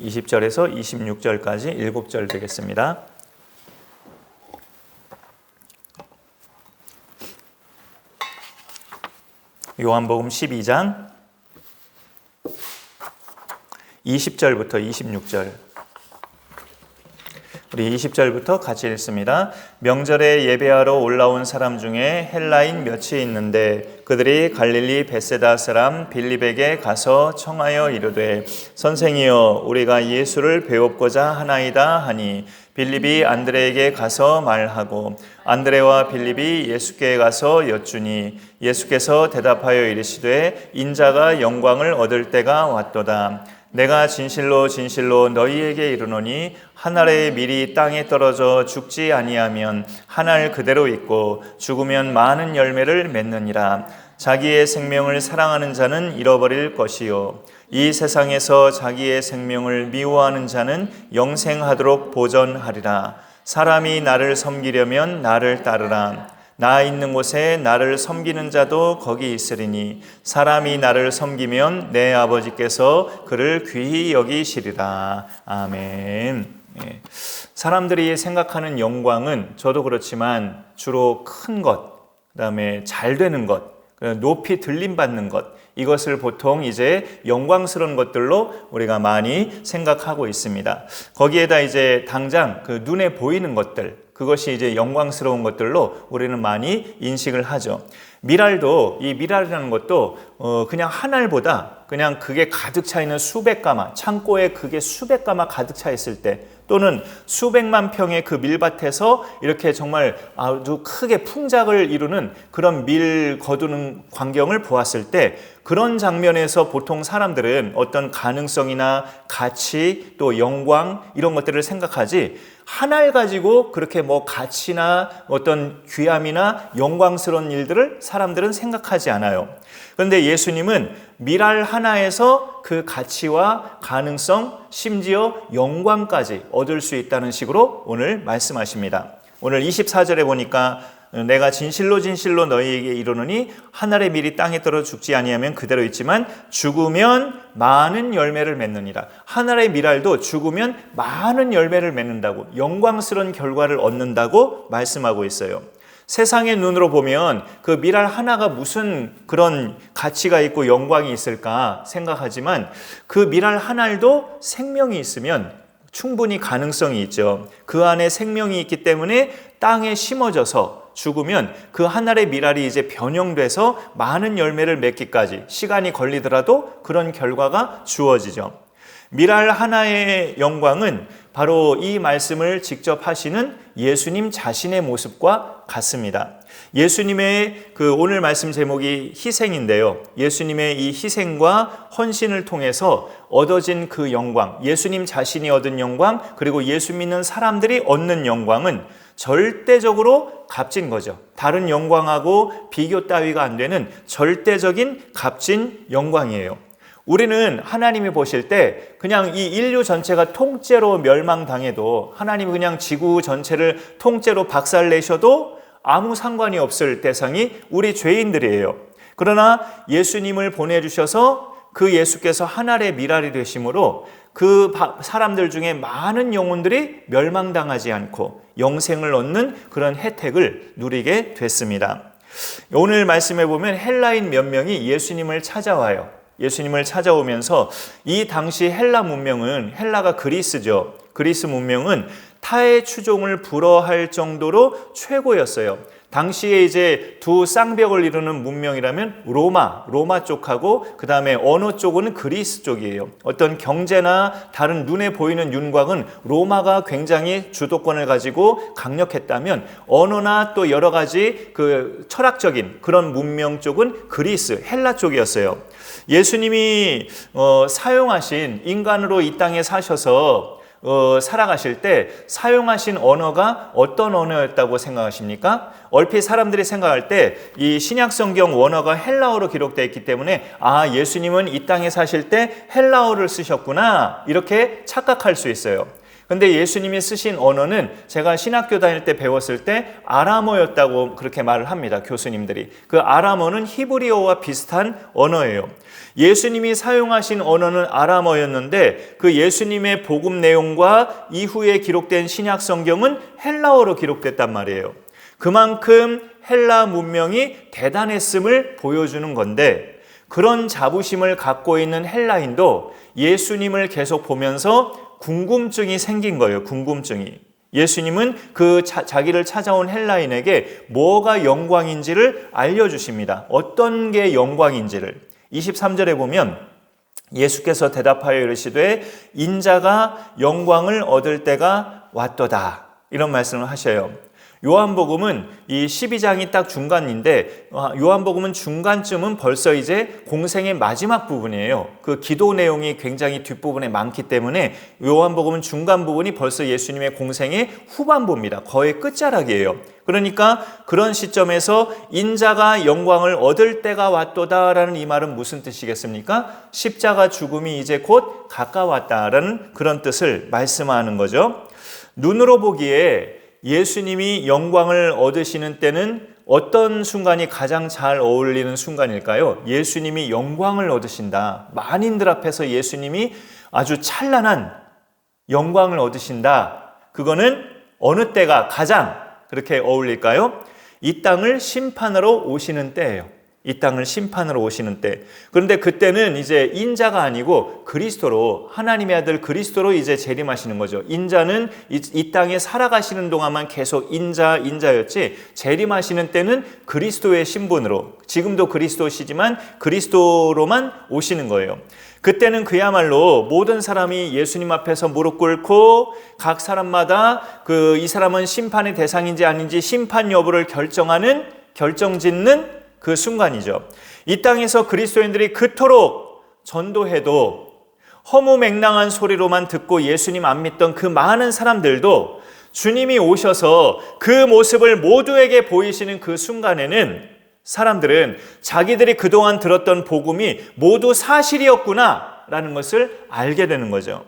20절에서 26절까지 7절 되겠습니다. 요한복음 12장 20절부터 26절. 우리 20절부터 같이 읽습니다. 명절에 예배하러 올라온 사람 중에 헬라인 몇이 있는데 그들이 갈릴리 벳세다 사람 빌립에게 가서 청하여 이르되 선생이여 우리가 예수를 배웁고자 하나이다 하니 빌립이 안드레에게 가서 말하고 안드레와 빌립이 예수께 가서 여쭈니 예수께서 대답하여 이르시되 인자가 영광을 얻을 때가 왔도다. 내가 진실로 진실로 너희에게 이르노니 한 알의 밀이 땅에 떨어져 죽지 아니하면 한 알 그대로 있고 죽으면 많은 열매를 맺느니라. 자기의 생명을 사랑하는 자는 잃어버릴 것이요 이 세상에서 자기의 생명을 미워하는 자는 영생하도록 보전하리라. 사람이 나를 섬기려면 나를 따르라. 나 있는 곳에 나를 섬기는 자도 거기 있으리니 사람이 나를 섬기면 내 아버지께서 그를 귀히 여기시리라. 아멘. 사람들이 생각하는 영광은 저도 그렇지만 주로 큰 것, 그다음에 잘 되는 것, 높이 들림받는 것, 이것을 보통 이제 영광스러운 것들로 우리가 많이 생각하고 있습니다. 거기에다 이제 당장 그 눈에 보이는 것들, 그것이 이제 영광스러운 것들로 우리는 많이 인식을 하죠. 미랄도, 이 미랄이라는 것도 그냥 한 알보다 그냥 그게 가득 차 있는 수백 가마, 창고에 그게 수백 가마 가득 차 있을 때, 또는 수백만 평의 그 밀밭에서 이렇게 정말 아주 크게 풍작을 이루는 그런 밀 거두는 광경을 보았을 때, 그런 장면에서 보통 사람들은 어떤 가능성이나 가치 또 영광 이런 것들을 생각하지, 한 알 가지고 그렇게 뭐 가치나 어떤 귀함이나 영광스러운 일들을 사람들은 생각하지 않아요. 그런데 예수님은 밀알 하나에서 그 가치와 가능성, 심지어 영광까지 얻을 수 있다는 식으로 오늘 말씀하십니다. 오늘 24절에 보니까 내가 진실로 진실로 너희에게 이르노니 한 알의 밀이 땅에 떨어 죽지 아니하면 그대로 있지만 죽으면 많은 열매를 맺느니라. 한 알의 밀알도 죽으면 많은 열매를 맺는다고, 영광스러운 결과를 얻는다고 말씀하고 있어요. 세상의 눈으로 보면 그 밀알 하나가 무슨 그런 가치가 있고 영광이 있을까 생각하지만, 그 밀알 한 알도 생명이 있으면 충분히 가능성이 있죠. 그 안에 생명이 있기 때문에 땅에 심어져서 죽으면 그 한 알의 밀알이 이제 변형돼서 많은 열매를 맺기까지 시간이 걸리더라도 그런 결과가 주어지죠. 밀알 하나의 영광은 바로 이 말씀을 직접 하시는 예수님 자신의 모습과 같습니다. 예수님의 그 오늘 말씀 제목이 희생인데요. 예수님의 이 희생과 헌신을 통해서 얻어진 그 영광, 예수님 자신이 얻은 영광, 그리고 예수 믿는 사람들이 얻는 영광은 절대적으로 값진 거죠. 다른 영광하고 비교 따위가 안 되는 절대적인 값진 영광이에요. 우리는 하나님이 보실 때 그냥 이 인류 전체가 통째로 멸망당해도, 하나님이 그냥 지구 전체를 통째로 박살내셔도 아무 상관이 없을 대상이 우리 죄인들이에요. 그러나 예수님을 보내주셔서 그 예수께서 한 알의 밀알이 되심으로 그 사람들 중에 많은 영혼들이 멸망당하지 않고 영생을 얻는 그런 혜택을 누리게 됐습니다. 오늘 말씀에 보면 헬라인 몇 명이 예수님을 찾아와요. 예수님을 찾아오면서 이 당시 헬라 문명은, 헬라가 그리스죠. 그리스 문명은 타의 추종을 불허할 정도로 최고였어요. 당시에 이제 두 쌍벽을 이루는 문명이라면 로마 쪽하고 그 다음에 언어 쪽은 그리스 쪽이에요. 어떤 경제나 다른 눈에 보이는 윤곽은 로마가 굉장히 주도권을 가지고 강력했다면, 언어나 또 여러 가지 그 철학적인 그런 문명 쪽은 그리스, 헬라 쪽이었어요. 예수님이 사용하신, 인간으로 이 땅에 사셔서 살아가실 때 사용하신 언어가 어떤 언어였다고 생각하십니까? 얼핏 사람들이 생각할 때 이 신약성경 원어가 헬라어로 기록되어 있기 때문에 예수님은 이 땅에 사실 때 헬라어를 쓰셨구나, 이렇게 착각할 수 있어요. 근데 예수님이 쓰신 언어는 제가 신학교 다닐 때 배웠을 때 아람어였다고 그렇게 말을 합니다. 교수님들이. 그 아람어는 히브리어와 비슷한 언어예요. 예수님이 사용하신 언어는 아람어였는데 그 예수님의 복음 내용과 이후에 기록된 신약 성경은 헬라어로 기록됐단 말이에요. 그만큼 헬라 문명이 대단했음을 보여주는 건데 그런 자부심을 갖고 있는 헬라인도 예수님을 계속 보면서 궁금증이 생긴 거예요. 궁금증이. 예수님은 그 자기를 찾아온 헬라인에게 뭐가 영광인지를 알려주십니다. 어떤 게 영광인지를. 23절에 보면 예수께서 대답하여 이르시되 인자가 영광을 얻을 때가 왔도다. 이런 말씀을 하셔요. 요한복음은 이 12장이 딱 중간인데 요한복음은 중간쯤은 벌써 이제 공생의 마지막 부분이에요. 그 기도 내용이 굉장히 뒷부분에 많기 때문에 요한복음은 중간 부분이 벌써 예수님의 공생의 후반부입니다. 거의 끝자락이에요. 그러니까 그런 시점에서 인자가 영광을 얻을 때가 왔도다라는 이 말은 무슨 뜻이겠습니까? 십자가 죽음이 이제 곧 가까웠다라는 그런 뜻을 말씀하는 거죠. 눈으로 보기에 예수님이 영광을 얻으시는 때는 어떤 순간이 가장 잘 어울리는 순간일까요? 예수님이 영광을 얻으신다. 만인들 앞에서 예수님이 아주 찬란한 영광을 얻으신다. 그거는 어느 때가 가장 그렇게 어울릴까요? 이 땅을 심판하러 오시는 때예요. 이 땅을 심판으로 오시는 때. 그런데 그때는 이제 인자가 아니고 그리스도로, 하나님의 아들 그리스도로 이제 재림하시는 거죠. 인자는 이 땅에 살아가시는 동안만 계속 인자였지, 재림하시는 때는 그리스도의 신분으로, 지금도 그리스도시지만 그리스도로만 오시는 거예요. 그때는 그야말로 모든 사람이 예수님 앞에서 무릎 꿇고 각 사람마다 이 사람은 심판의 대상인지 아닌지 심판 여부를 결정짓는 그 순간이죠. 이 땅에서 그리스도인들이 그토록 전도해도 허무맹랑한 소리로만 듣고 예수님 안 믿던 그 많은 사람들도 주님이 오셔서 그 모습을 모두에게 보이시는 그 순간에는 사람들은 자기들이 그동안 들었던 복음이 모두 사실이었구나 라는 것을 알게 되는 거죠.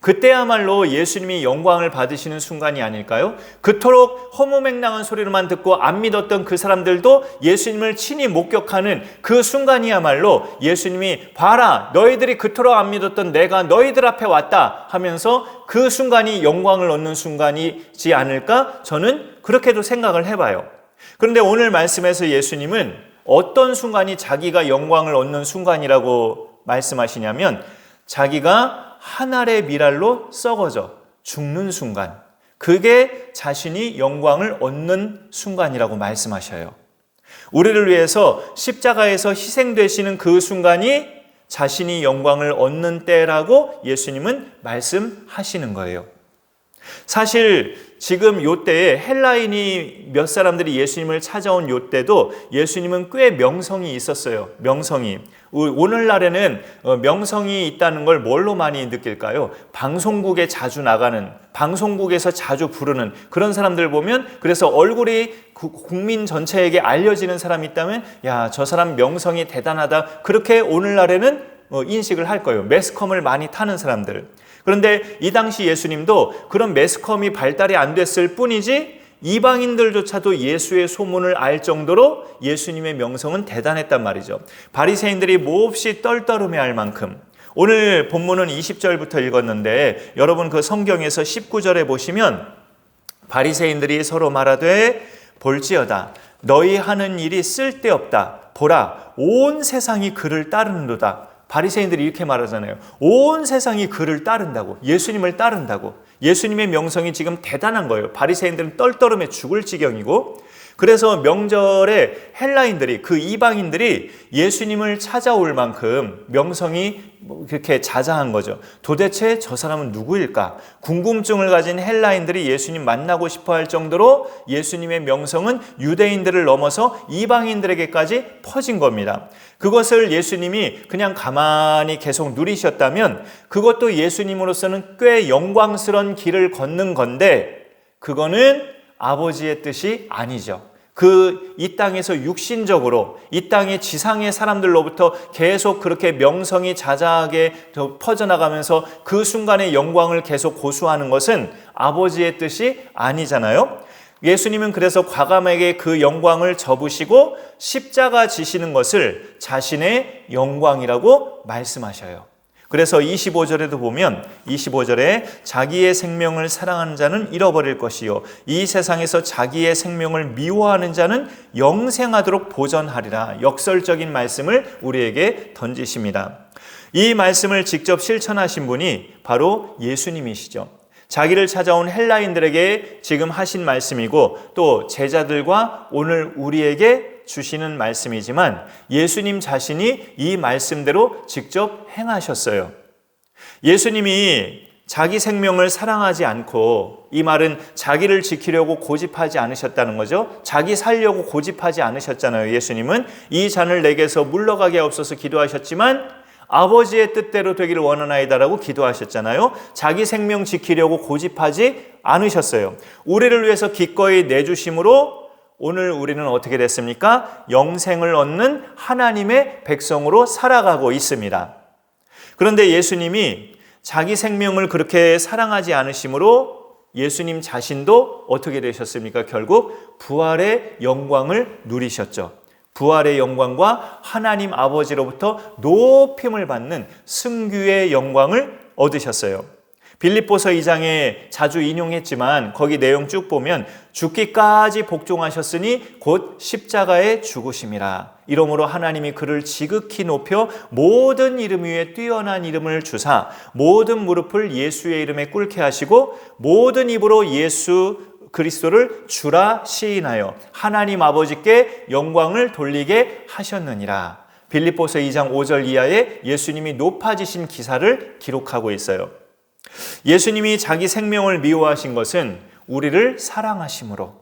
그때야말로 예수님이 영광을 받으시는 순간이 아닐까요? 그토록 허무맹랑한 소리로만 듣고 안 믿었던 그 사람들도 예수님을 친히 목격하는 그 순간이야말로 예수님이 봐라, 너희들이 그토록 안 믿었던 내가 너희들 앞에 왔다 하면서 그 순간이 영광을 얻는 순간이지 않을까? 저는 그렇게도 생각을 해봐요. 그런데 오늘 말씀에서 예수님은 어떤 순간이 자기가 영광을 얻는 순간이라고 말씀하시냐면 자기가 한 알의 밀알로 썩어져 죽는 순간, 그게 자신이 영광을 얻는 순간이라고 말씀하셔요. 우리를 위해서 십자가에서 희생되시는 그 순간이 자신이 영광을 얻는 때라고 예수님은 말씀하시는 거예요. 사실 지금 요때에 헬라인이 몇 사람들이 예수님을 찾아온 요때도 예수님은 꽤 명성이 있었어요. 명성이. 오늘날에는 명성이 있다는 걸 뭘로 많이 느낄까요? 방송국에 자주 나가는, 방송국에서 자주 부르는 그런 사람들 보면, 그래서 얼굴이 국민 전체에게 알려지는 사람이 있다면 야, 저 사람 명성이 대단하다, 그렇게 오늘날에는 인식을 할 거예요. 매스컴을 많이 타는 사람들. 그런데 이 당시 예수님도 그런 매스컴이 발달이 안 됐을 뿐이지 이방인들조차도 예수의 소문을 알 정도로 예수님의 명성은 대단했단 말이죠. 바리새인들이 몹시 떨떠름해할 만큼. 오늘 본문은 20절부터 읽었는데 여러분 그 성경에서 19절에 보시면 바리새인들이 서로 말하되 볼지어다 너희 하는 일이 쓸데없다. 보라 온 세상이 그를 따르는도다. 바리새인들이 이렇게 말하잖아요. 온 세상이 그를 따른다고, 예수님을 따른다고. 예수님의 명성이 지금 대단한 거예요. 바리새인들은 떨떠름해 죽을 지경이고, 그래서 명절에 헬라인들이, 그 이방인들이 예수님을 찾아올 만큼 명성이 그렇게 자자한 거죠. 도대체 저 사람은 누구일까? 궁금증을 가진 헬라인들이 예수님 만나고 싶어 할 정도로 예수님의 명성은 유대인들을 넘어서 이방인들에게까지 퍼진 겁니다. 그것을 예수님이 그냥 가만히 계속 누리셨다면 그것도 예수님으로서는 꽤 영광스러운 길을 걷는 건데, 그거는 아버지의 뜻이 아니죠. 이 땅에서 육신적으로 이 땅의 지상의 사람들로부터 계속 그렇게 명성이 자자하게 퍼져나가면서 그 순간의 영광을 계속 고수하는 것은 아버지의 뜻이 아니잖아요. 예수님은 그래서 과감하게 그 영광을 접으시고 십자가 지시는 것을 자신의 영광이라고 말씀하셔요. 그래서 25절에도 보면 25절에 자기의 생명을 사랑하는 자는 잃어버릴 것이요 이 세상에서 자기의 생명을 미워하는 자는 영생하도록 보전하리라. 역설적인 말씀을 우리에게 던지십니다. 이 말씀을 직접 실천하신 분이 바로 예수님이시죠. 자기를 찾아온 헬라인들에게 지금 하신 말씀이고 또 제자들과 오늘 우리에게 주시는 말씀이지만 예수님 자신이 이 말씀대로 직접 행하셨어요. 예수님이 자기 생명을 사랑하지 않고, 이 말은 자기를 지키려고 고집하지 않으셨다는 거죠. 자기 살려고 고집하지 않으셨잖아요. 예수님은 이 잔을 내게서 물러가게 하옵소서 기도하셨지만 아버지의 뜻대로 되기를 원하나이다라고 기도하셨잖아요. 자기 생명 지키려고 고집하지 않으셨어요. 우리를 위해서 기꺼이 내주심으로 오늘 우리는 어떻게 됐습니까? 영생을 얻는 하나님의 백성으로 살아가고 있습니다. 그런데 예수님이 자기 생명을 그렇게 사랑하지 않으심으로 예수님 자신도 어떻게 되셨습니까? 결국 부활의 영광을 누리셨죠. 부활의 영광과 하나님 아버지로부터 높임을 받는 승귀의 영광을 얻으셨어요. 빌립보서 2장에 자주 인용했지만 거기 내용 쭉 보면 죽기까지 복종하셨으니 곧 십자가에 죽으심이라. 이러므로 하나님이 그를 지극히 높여 모든 이름 위에 뛰어난 이름을 주사 모든 무릎을 예수의 이름에 꿇게 하시고 모든 입으로 예수 그리스도를 주라 시인하여 하나님 아버지께 영광을 돌리게 하셨느니라. 빌립보서 2장 5절 이하에 예수님이 높아지신 기사를 기록하고 있어요. 예수님이 자기 생명을 미워하신 것은 우리를 사랑하심으로,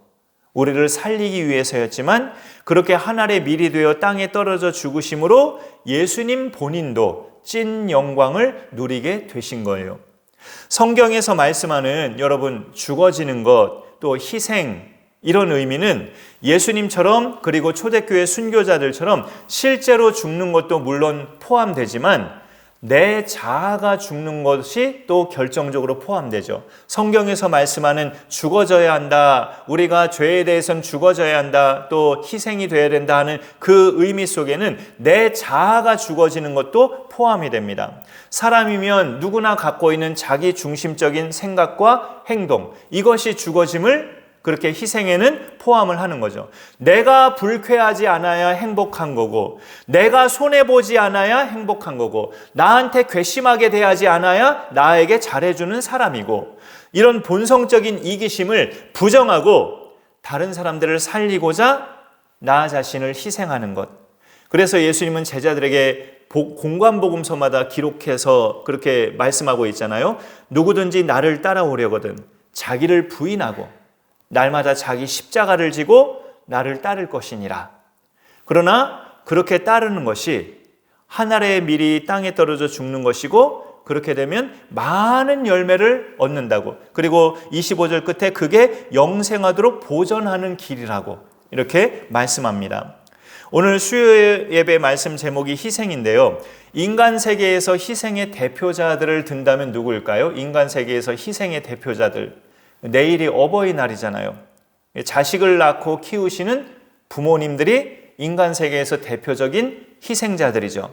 우리를 살리기 위해서였지만 그렇게 하늘의 밀이 되어 땅에 떨어져 죽으심으로 예수님 본인도 찐 영광을 누리게 되신 거예요. 성경에서 말씀하는 여러분 죽어지는 것, 또 희생, 이런 의미는 예수님처럼 그리고 초대교회 순교자들처럼 실제로 죽는 것도 물론 포함되지만 내 자아가 죽는 것이 또 결정적으로 포함되죠. 성경에서 말씀하는 죽어져야 한다, 우리가 죄에 대해서는 죽어져야 한다, 또 희생이 되어야 된다 하는 그 의미 속에는 내 자아가 죽어지는 것도 포함이 됩니다. 사람이면 누구나 갖고 있는 자기 중심적인 생각과 행동, 이것이 죽어짐을 그렇게 희생에는 포함을 하는 거죠. 내가 불쾌하지 않아야 행복한 거고, 내가 손해보지 않아야 행복한 거고, 나한테 괘씸하게 대하지 않아야 나에게 잘해주는 사람이고, 이런 본성적인 이기심을 부정하고 다른 사람들을 살리고자 나 자신을 희생하는 것. 그래서 예수님은 제자들에게 공관복음서마다 기록해서 그렇게 말씀하고 있잖아요. 누구든지 나를 따라오려거든 자기를 부인하고 날마다 자기 십자가를 지고 나를 따를 것이니라. 그러나 그렇게 따르는 것이 하늘의 밀이 땅에 떨어져 죽는 것이고 그렇게 되면 많은 열매를 얻는다고. 그리고 25절 끝에 그게 영생하도록 보전하는 길이라고 이렇게 말씀합니다. 오늘 수요 예배 말씀 제목이 희생인데요. 인간 세계에서 희생의 대표자들을 든다면 누구일까요? 인간 세계에서 희생의 대표자들. 내일이 어버이날이잖아요. 자식을 낳고 키우시는 부모님들이 인간 세계에서 대표적인 희생자들이죠.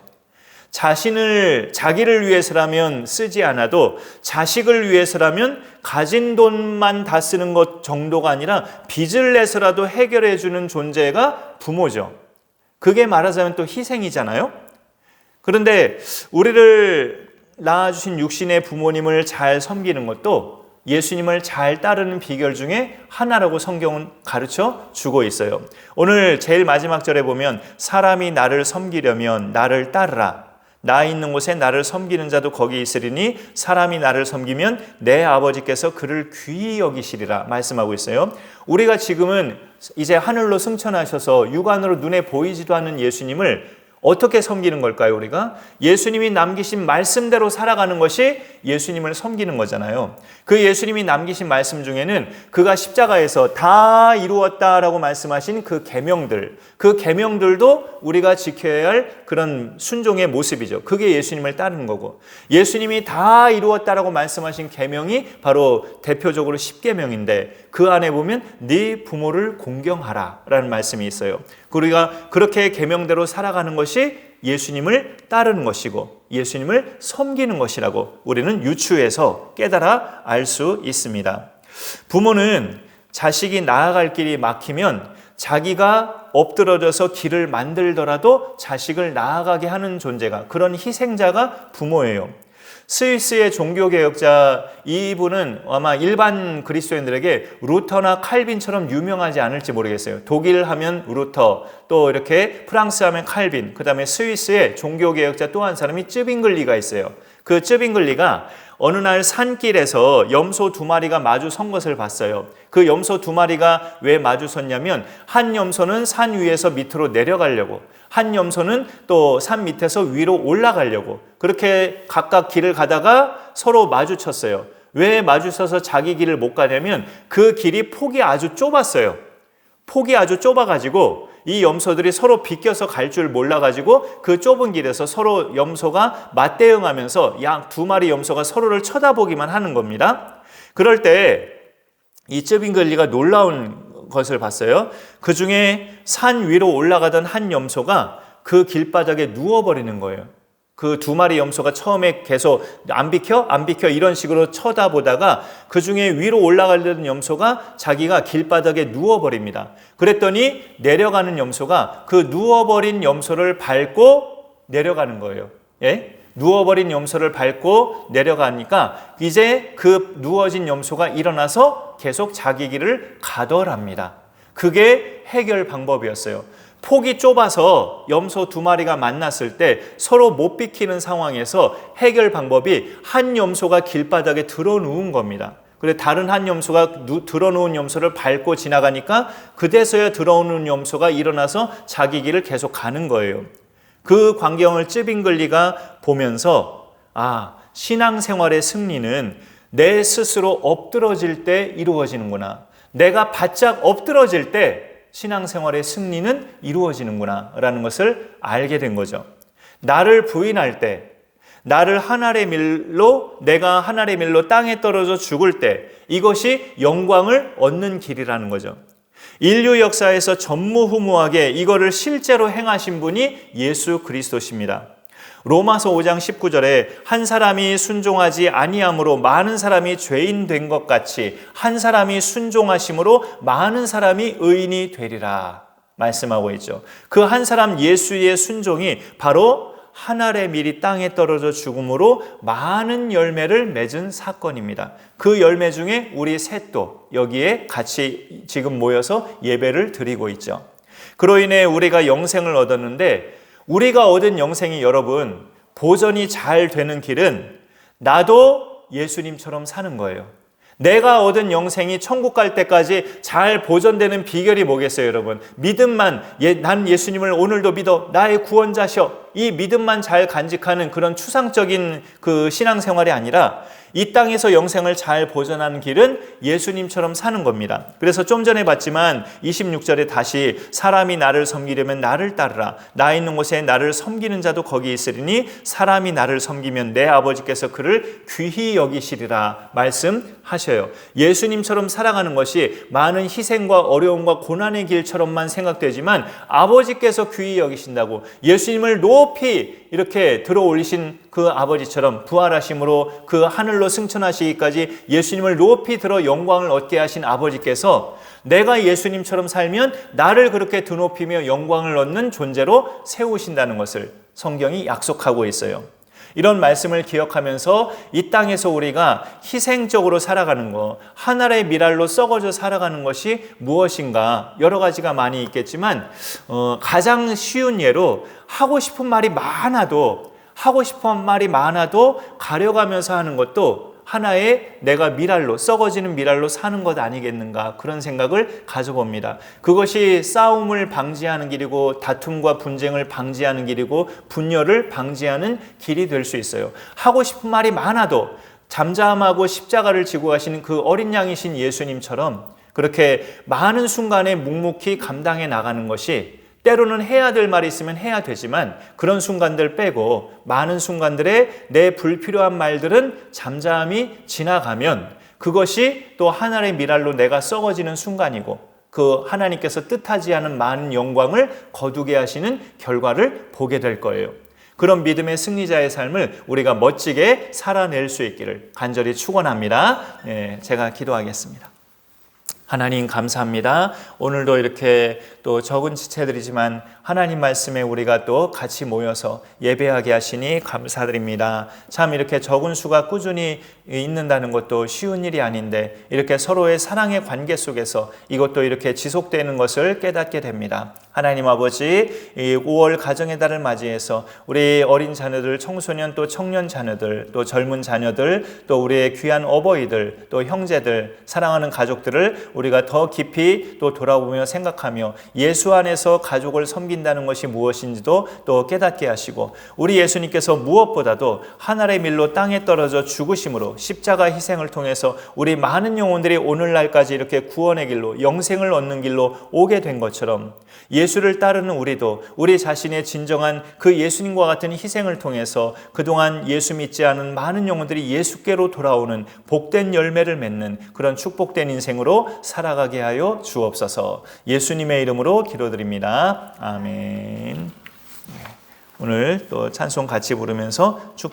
자기를 위해서라면 쓰지 않아도 자식을 위해서라면 가진 돈만 다 쓰는 것 정도가 아니라 빚을 내서라도 해결해 주는 존재가 부모죠. 그게 말하자면 또 희생이잖아요. 그런데 우리를 낳아주신 육신의 부모님을 잘 섬기는 것도 예수님을 잘 따르는 비결 중에 하나라고 성경은 가르쳐 주고 있어요. 오늘 제일 마지막 절에 보면 사람이 나를 섬기려면 나를 따르라. 나 있는 곳에 나를 섬기는 자도 거기 있으리니 사람이 나를 섬기면 내 아버지께서 그를 귀히 여기시리라 말씀하고 있어요. 우리가 지금은 이제 하늘로 승천하셔서 육안으로 눈에 보이지도 않는 예수님을 어떻게 섬기는 걸까요, 우리가? 예수님이 남기신 말씀대로 살아가는 것이 예수님을 섬기는 거잖아요. 그 예수님이 남기신 말씀 중에는 그가 십자가에서 다 이루었다라고 말씀하신 그 계명들, 그 계명들도 우리가 지켜야 할 그런 순종의 모습이죠. 그게 예수님을 따르는 거고, 예수님이 다 이루었다라고 말씀하신 계명이 바로 대표적으로 10계명인데 그 안에 보면 네 부모를 공경하라 라는 말씀이 있어요. 우리가 그렇게 계명대로 살아가는 것이 예수님을 따르는 것이고 예수님을 섬기는 것이라고 우리는 유추해서 깨달아 알 수 있습니다. 부모는 자식이 나아갈 길이 막히면 자기가 엎드러져서 길을 만들더라도 자식을 나아가게 하는 존재가, 그런 희생자가 부모예요. 스위스의 종교개혁자, 이분은 아마 일반 그리스도인들에게 루터나 칼빈처럼 유명하지 않을지 모르겠어요. 독일 하면 루터, 또 이렇게 프랑스 하면 칼빈, 그 다음에 스위스의 종교개혁자 또 한 사람이 쯔빙글리가 있어요. 그 쯔빙글리가 어느 날 산길에서 염소 2마리가 마주 선 것을 봤어요. 그 염소 2마리가 왜 마주 섰냐면 한 염소는 산 위에서 밑으로 내려가려고, 한 염소는 또 산 밑에서 위로 올라가려고 그렇게 각각 길을 가다가 서로 마주쳤어요. 왜 마주쳐서 자기 길을 못 가냐면 그 길이 폭이 아주 좁았어요. 폭이 아주 좁아가지고 이 염소들이 서로 비껴서 갈 줄 몰라가지고 그 좁은 길에서 서로 염소가 맞대응하면서 약 2마리 염소가 서로를 쳐다보기만 하는 겁니다. 그럴 때 이 쯔빙글리가 놀라운 것을 봤어요. 그 중에 산 위로 올라가던 한 염소가 그 길바닥에 누워버리는 거예요. 그 2마리 염소가 처음에 계속 안 비켜 이런 식으로 쳐다보다가 그 중에 위로 올라가려던 염소가 자기가 길바닥에 누워버립니다. 그랬더니 내려가는 염소가 그 누워버린 염소를 밟고 내려가는 거예요. 예? 누워버린 염소를 밟고 내려가니까 이제 그 누워진 염소가 일어나서 계속 자기 길을 가더랍니다. 그게 해결 방법이었어요. 폭이 좁아서 염소 2마리가 만났을 때 서로 못 비키는 상황에서 해결 방법이 한 염소가 길바닥에 들어누운 겁니다. 그래 다른 한 염소가 들어누운 염소를 밟고 지나가니까 그제서야 들어오는 염소가 일어나서 자기 길을 계속 가는 거예요. 그 광경을 쯔빙글리가 보면서 신앙생활의 승리는 내 스스로 엎드러질 때 이루어지는구나. 내가 바짝 엎드러질 때 신앙생활의 승리는 이루어지는구나 라는 것을 알게 된 거죠. 나를 부인할 때, 나를 한 알의 밀로, 내가 한 알의 밀로 땅에 떨어져 죽을 때 이것이 영광을 얻는 길이라는 거죠. 인류 역사에서 전무후무하게 이거를 실제로 행하신 분이 예수 그리스도십니다. 로마서 5장 19절에 한 사람이 순종하지 아니함으로 많은 사람이 죄인 된 것 같이 한 사람이 순종하심으로 많은 사람이 의인이 되리라 말씀하고 있죠. 그 한 사람 예수의 순종이 바로 한 알의 밀이 땅에 떨어져 죽음으로 많은 열매를 맺은 사건입니다. 그 열매 중에 우리 셋도 여기에 같이 지금 모여서 예배를 드리고 있죠. 그로 인해 우리가 영생을 얻었는데 우리가 얻은 영생이 여러분 보전이 잘 되는 길은 나도 예수님처럼 사는 거예요. 내가 얻은 영생이 천국 갈 때까지 잘 보존되는 비결이 뭐겠어요, 여러분? 믿음만, 난 예수님을 오늘도 믿어, 나의 구원자셔. 이 믿음만 잘 간직하는 그런 추상적인 그 신앙생활이 아니라 이 땅에서 영생을 잘 보존하는 길은 예수님처럼 사는 겁니다. 그래서 좀 전에 봤지만 26절에 다시 사람이 나를 섬기려면 나를 따르라. 나 있는 곳에 나를 섬기는 자도 거기 있으리니 사람이 나를 섬기면 내 아버지께서 그를 귀히 여기시리라 말씀하셔요. 예수님처럼 살아가는 것이 많은 희생과 어려움과 고난의 길처럼만 생각되지만 아버지께서 귀히 여기신다고 예수님을 높이 이렇게 들어 올리신 그 아버지처럼 부활하심으로 그 하늘로 승천하시기까지 예수님을 높이 들어 영광을 얻게 하신 아버지께서 내가 예수님처럼 살면 나를 그렇게 드높이며 영광을 얻는 존재로 세우신다는 것을 성경이 약속하고 있어요. 이런 말씀을 기억하면서 이 땅에서 우리가 희생적으로 살아가는 것, 하나의 미랄로 썩어져 살아가는 것이 무엇인가 여러 가지가 많이 있겠지만 가장 쉬운 예로 하고 싶은 말이 많아도 가려가면서 하는 것도 하나의 내가 미랄로, 썩어지는 미랄로 사는 것 아니겠는가, 그런 생각을 가져봅니다. 그것이 싸움을 방지하는 길이고 다툼과 분쟁을 방지하는 길이고 분열을 방지하는 길이 될 수 있어요. 하고 싶은 말이 많아도 잠잠하고 십자가를 지고 가시는 그 어린 양이신 예수님처럼 그렇게 많은 순간에 묵묵히 감당해 나가는 것이, 때로는 해야 될 말이 있으면 해야 되지만 그런 순간들 빼고 많은 순간들에 내 불필요한 말들은 잠잠히 지나가면 그것이 또 하나님의 미랄로 내가 썩어지는 순간이고, 그 하나님께서 뜻하지 않은 많은 영광을 거두게 하시는 결과를 보게 될 거예요. 그런 믿음의 승리자의 삶을 우리가 멋지게 살아낼 수 있기를 간절히 축원합니다. 제가 기도하겠습니다. 하나님 감사합니다. 오늘도 이렇게 또 적은 지체들이지만 하나님 말씀에 우리가 또 같이 모여서 예배하게 하시니 감사드립니다. 참 이렇게 적은 수가 꾸준히 있는다는 것도 쉬운 일이 아닌데 이렇게 서로의 사랑의 관계 속에서 이것도 이렇게 지속되는 것을 깨닫게 됩니다. 하나님 아버지, 이 5월 가정의 달을 맞이해서 우리 어린 자녀들, 청소년 또 청년 자녀들, 또 젊은 자녀들, 또 우리의 귀한 어버이들, 또 형제들, 사랑하는 가족들을 우리가 더 깊이 또 돌아보며 생각하며 예수 안에서 가족을 섬긴다는 것이 무엇인지도 또 깨닫게 하시고, 우리 예수님께서 무엇보다도 하늘의 밀로 땅에 떨어져 죽으심으로 십자가 희생을 통해서 우리 많은 영혼들이 오늘날까지 이렇게 구원의 길로, 영생을 얻는 길로 오게 된 것처럼 예수를 따르는 우리도 우리 자신의 진정한 그 예수님과 같은 희생을 통해서 그동안 예수 믿지 않은 많은 영혼들이 예수께로 돌아오는 복된 열매를 맺는 그런 축복된 인생으로 살아가게 하여 주옵소서. 예수님의 이름으로 기도드립니다. 아멘. 오늘 또 찬송 같이 부르면서 축